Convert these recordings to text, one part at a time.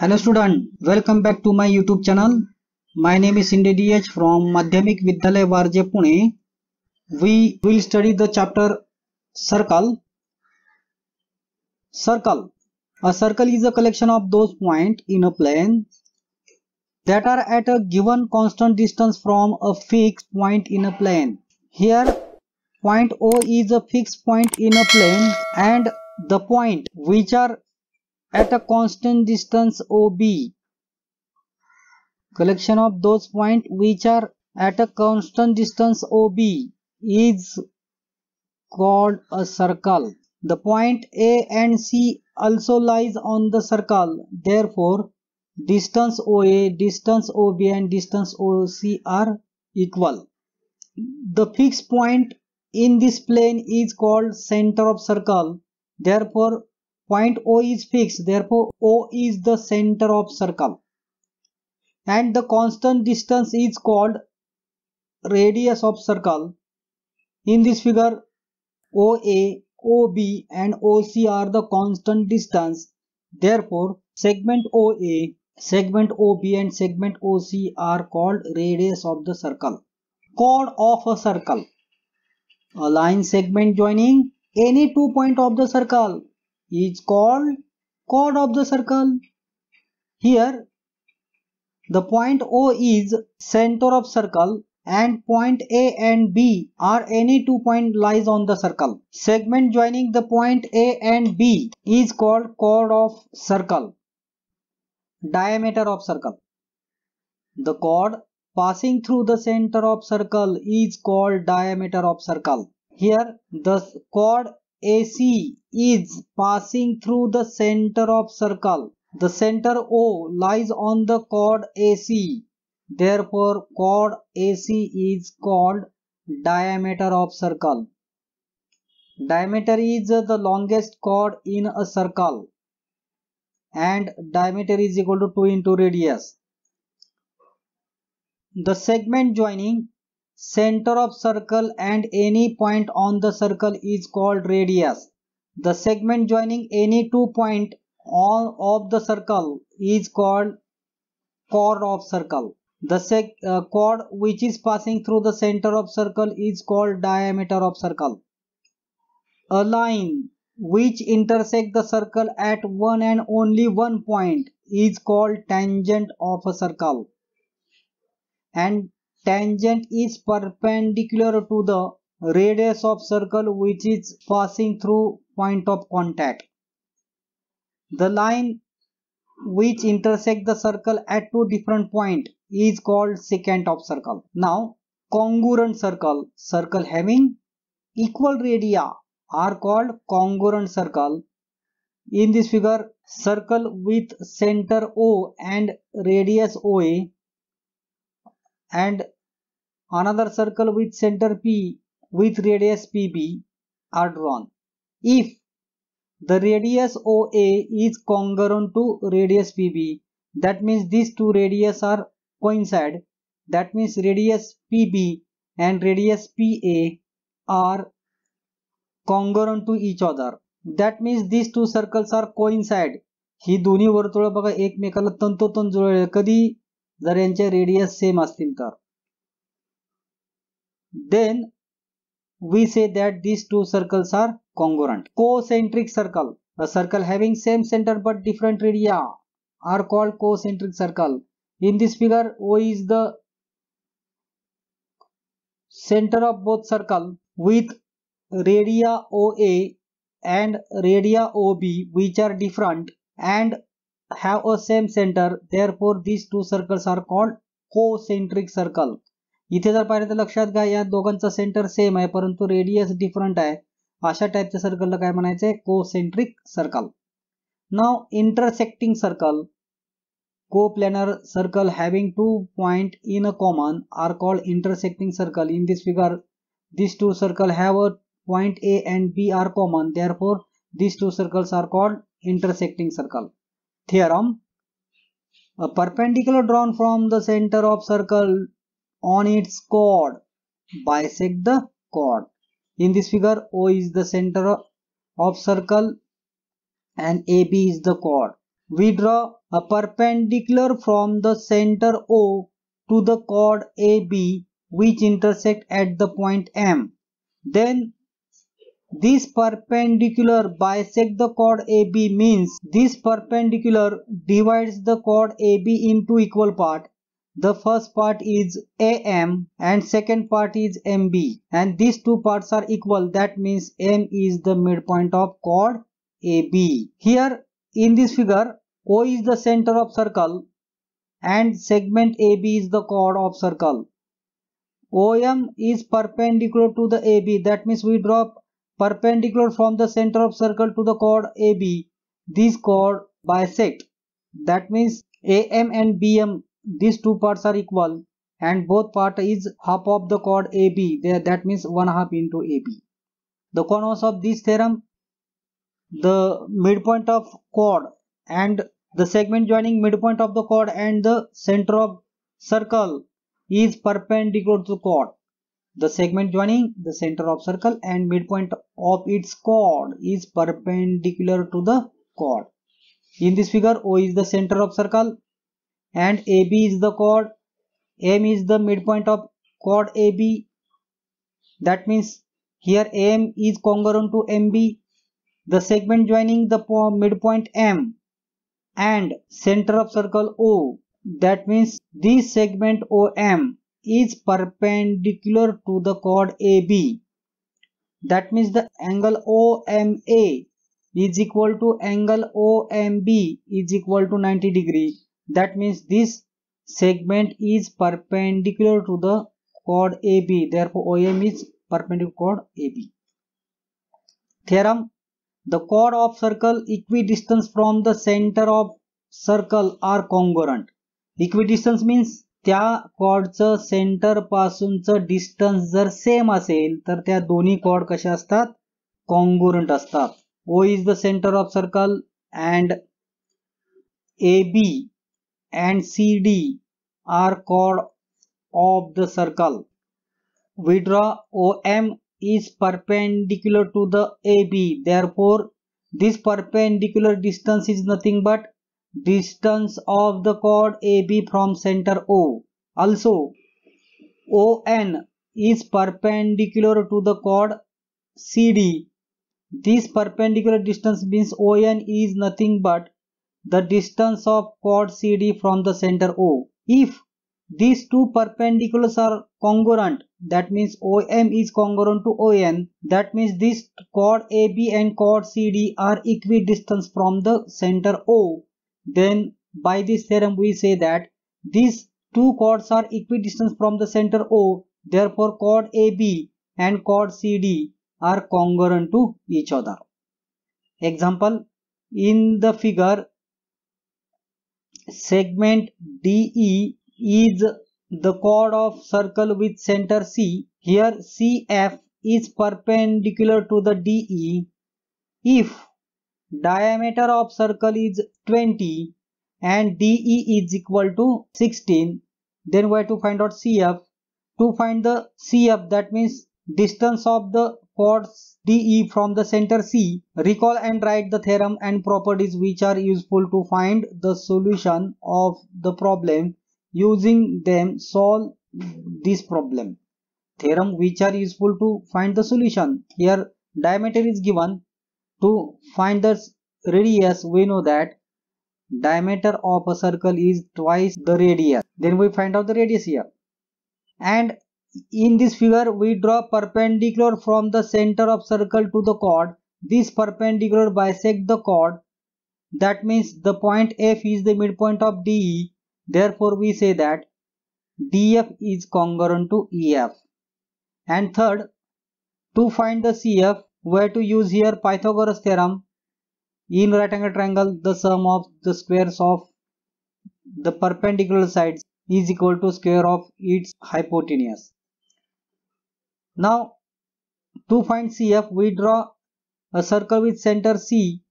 Hello student, welcome back to my YouTube channel. My name is Indy DH from Madhyamik Vidyalaya Warje Pune. We will study the chapter circle. Circle. A circle is a collection of those points in a plane that are at a given constant distance from a fixed point in a plane. Here, point O is a fixed point in a plane and the point which are at a constant distance OB. Collection of those points which are at a constant distance OB is called a circle. The point A and C also lies on the circle. Therefore, distance OA, distance OB and distance OC are equal. The fixed point in this plane is called center of circle. Therefore, point O is fixed. Therefore, O is the center of circle. And the constant distance is called radius of circle. In this figure, OA, OB and OC are the constant distance. Therefore, segment OA, segment OB and segment OC are called radius of the circle. Chord of a circle. A line segment joining any 2 points of the circle is called chord of the circle. Here, the point O is center of circle and point A and B are any 2 points lies on the circle. Segment joining the point A and B is called chord of circle. Diameter of circle. The chord passing through the center of circle is called diameter of circle. Here the chord AC is passing through the center of circle. The center O lies on the chord AC. Therefore, chord AC is called diameter of circle. Diameter is the longest chord in a circle and diameter is equal to 2 into radius. The segment joining center of circle and any point on the circle is called radius. The segment joining any 2 points of the circle is called chord of circle. The chord which is passing through the center of circle is called diameter of circle. A line which intersects the circle at one and only one point is called tangent of a circle. And tangent is perpendicular to the radius of circle which is passing through point of contact. The line which intersect the circle at two different points is called secant of circle. Now, congruent circle, circle having equal radii are called congruent circle. In this figure, circle with center O and radius OA and another circle with center P with radius PB are drawn. If the radius OA is congruent to radius PB, that means these two radius are coincide. That means radius PB and radius PA are congruent to each other. That means these two circles are coincide. ही दोन्ही वर्तुळ बघा एकमेकाला तंतोतंत जुळले कधी जर यांचे radius same असतील तर. Then we say that these two circles are congruent. Concentric circle. A circle having same center but different radii are called concentric circle. In this figure, O is the center of both circle with radii OA and radii OB which are different and have a same center. Therefore, these two circles are called concentric circle. इथे जर पाहिलं तर लक्षात घ्या या दोघांचा centre same आहे परंतु रेडियस डिफरंट आहे. अशा टाइपच्या सर्कलला काय म्हणायचं आहे concentric circle. Now intersecting circle. Co-planar circle having 2 points in a common are called intersecting circle. In this figure, these two circles have a point A and B are common. Therefore, these two circles are called intersecting circle. Theorem. A perpendicular drawn from the center of circle on its chord bisect the chord. In this figure, O is the center of circle and AB is the chord. We draw a perpendicular from the center O to the chord AB which intersect at the point M. Then this perpendicular bisect the chord AB means this perpendicular divides the chord AB into equal part. The first part is AM and second part is MB, and these two parts are equal. That means M is the midpoint of chord AB. Here in this figure, O is the center of circle and segment AB is the chord of circle. OM is perpendicular to the AB. That means we draw perpendicular from the center of circle to the chord AB. This chord bisect. That means AM and BM, these two parts are equal and both part is half of the chord AB. That means 1/2 into AB. The converse of this theorem, the midpoint of chord and the segment joining midpoint of the chord and the center of circle is perpendicular to chord. The segment joining the center of circle and midpoint of its chord is perpendicular to the chord. In this figure, O is the center of circle and AB is the chord. M is the midpoint of chord AB. That means here AM is congruent to MB. The segment joining the midpoint M and center of circle O. That means this segment OM is perpendicular to the chord AB. That means the angle OMA is equal to angle OMB is equal to 90 degree. That means this segment is perpendicular to the chord AB. Therefore, OM is perpendicular to chord AB. Theorem: the chord of circle equidistant from the center of circle are congruent. Equidistance means त्या कॉर्डचं centre पासूनचं distance जर same असेल तर त्या दोन्ही cord कशा असतात, congruent असतात. O is the center of circle and AB and CD are chord of the circle. We draw OM is perpendicular to the AB. Therefore, this perpendicular distance is nothing but distance of the chord AB from center O. Also, ON is perpendicular to the chord CD. This perpendicular distance means ON is nothing but the distance of chord CD from the center O. If these two perpendiculars are congruent, that means OM is congruent to ON. That means this chord AB and chord CD are equidistant from the center O. Then by this theorem we say that these two chords are equidistant from the center O. Therefore, chord AB and chord CD are congruent to each other. Example: in the figure, segment DE is the chord of circle with center C. Here CF is perpendicular to the DE. If diameter of circle is 20 and DE is equal to 16, then we have to find out CF. To find the CF, that means distance of the chords DE from the center C, recall and write the theorem and properties which are useful to find the solution of the problem. Using them, solve this problem. Theorem which are useful to find the solution. Here diameter is given. To find the radius, we know that diameter of a circle is twice the radius. Then we find out the radius here. And in this figure, we draw perpendicular from the center of circle to the chord. This perpendicular bisect the chord. That means the point F is the midpoint of DE. Therefore, we say that DF is congruent to EF. And third, to find the CF, we have to use here Pythagoras theorem. In right angle triangle, the sum of the squares of the perpendicular sides is equal to square of its hypotenuse. Now, to find CF, we draw a circle with center C.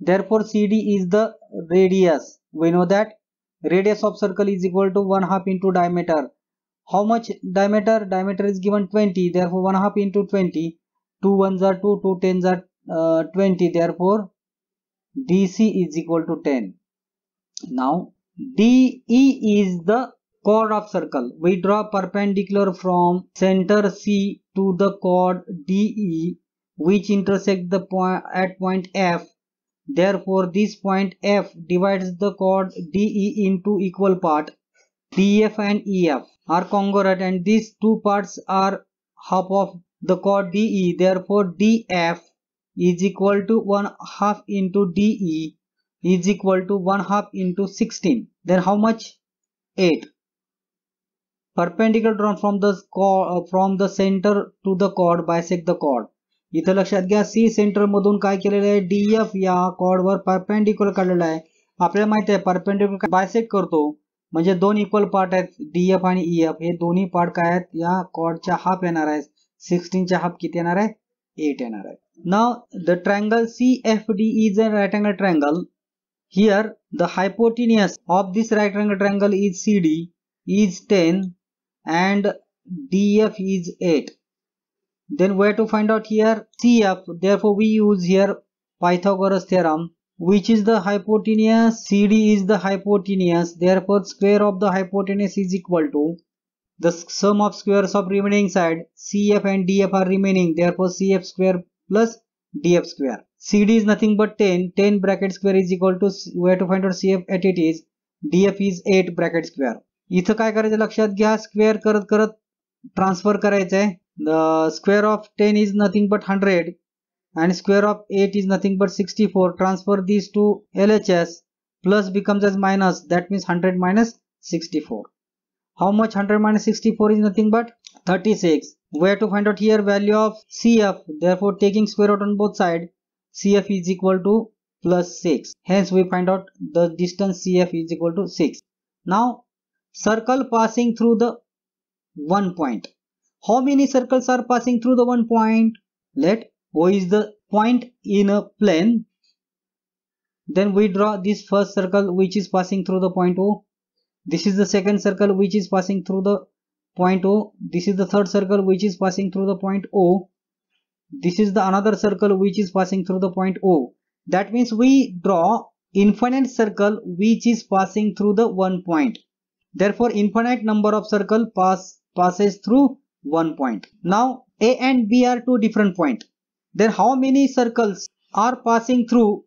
Therefore, CD is the radius. We know that radius of circle is equal to 1/2 into diameter. How much diameter? Diameter is given 20. Therefore, 1/2 into 20. 2 1s are 2, 2 10s are 20. Therefore, DC is equal to 10. Now DE is the chord of circle. We draw perpendicular from center C to the chord DE, which intersect the point at point F. Therefore, this point F divides the chord DE into equal part. DF and EF are congruent, and these two parts are half of the chord DE. Therefore, DF is equal to 1/2 into DE is equal to 1/2 into 16. Then how much? 8. Perpendicular drawn from the center to the chord bisect the chord. इथं लक्षात घ्या, C centre मधून काय केलेलं आहे, DF या chord वर perpendicular काढलेला आहे. आपल्याला माहिती आहे परपेंडिक्युलर बायसेक्ट करतो म्हणजे दोन इक्वल पार्ट आहेत डीएफ आणि ईएफ. हे दोन्ही पार्ट काय आहेत, या chordच्या हाफ येणार आहे. 16 च्या हाफ किती येणार आहे, 8 येणार आहे. Now the triangle CFD is a right angle triangle. Here the hypotenuse of this right angle triangle is CD is 10 and DF is 8. Then where to find out here CF? Therefore we use here Pythagoras theorem, which is the hypotenuse. CD is the hypotenuse. Therefore square of the hypotenuse is equal to the sum of squares of remaining side. CF and DF are remaining. Therefore CF square plus DF square. CD is nothing but 10. 10 bracket square is equal to, where to find out CF at it is DF is 8 bracket square. इथं काय करायचं लक्षात घ्या, square करत करत transfer करायचं आहे. The square of 10 is nothing but 100 and square of 8 is nothing but 64. Transfer these to LHS. Plus becomes as minus, that means 100 minus 64. How much 100 minus 64 is nothing but 36. Where to find out here value of CF? Therefore taking square root on both sides, CF is equal to plus 6. Hence we find out the distance CF is equal to 6. Now circle passing through the one point. How many circles are passing through the one point? Let O is the point in a plane. Then we draw this first circle which is passing through the point O. This is the second circle which is passing through the point O. This is the third circle which is passing through the point O. This is the another circle which is passing through the point O. That means we draw infinite circle which is passing through the one point. Therefore infinite number of circle passes through one point. Now A and B are two different points. Then how many circles are passing through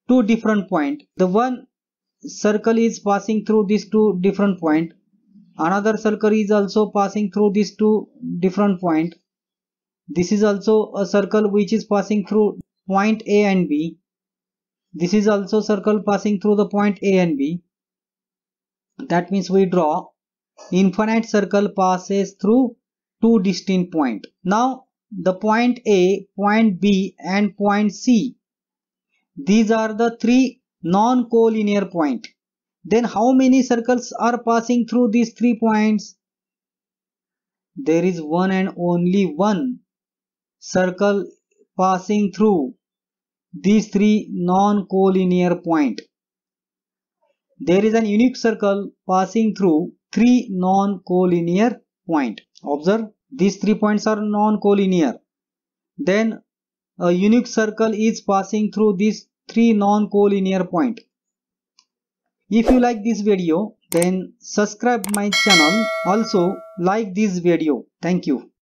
two different points? The one circle is passing through these two different points. Another circle is also passing through these two different points. This is also a circle which is passing through point A and B. This is also circle passing through the point A and B. That means we draw infinite circle passes through two distinct points. Now the point A, point B and point C, these are the three non-collinear points. Then how many circles are passing through these 3 points? There is one and only one circle passing through these 3 non-collinear points. There is an unique circle passing through 3 non-collinear points. Observe, these 3 points are non-collinear. Then a unique circle is passing through these 3 non-collinear points. If you like this video, then subscribe my channel. Also like this video. Thank you.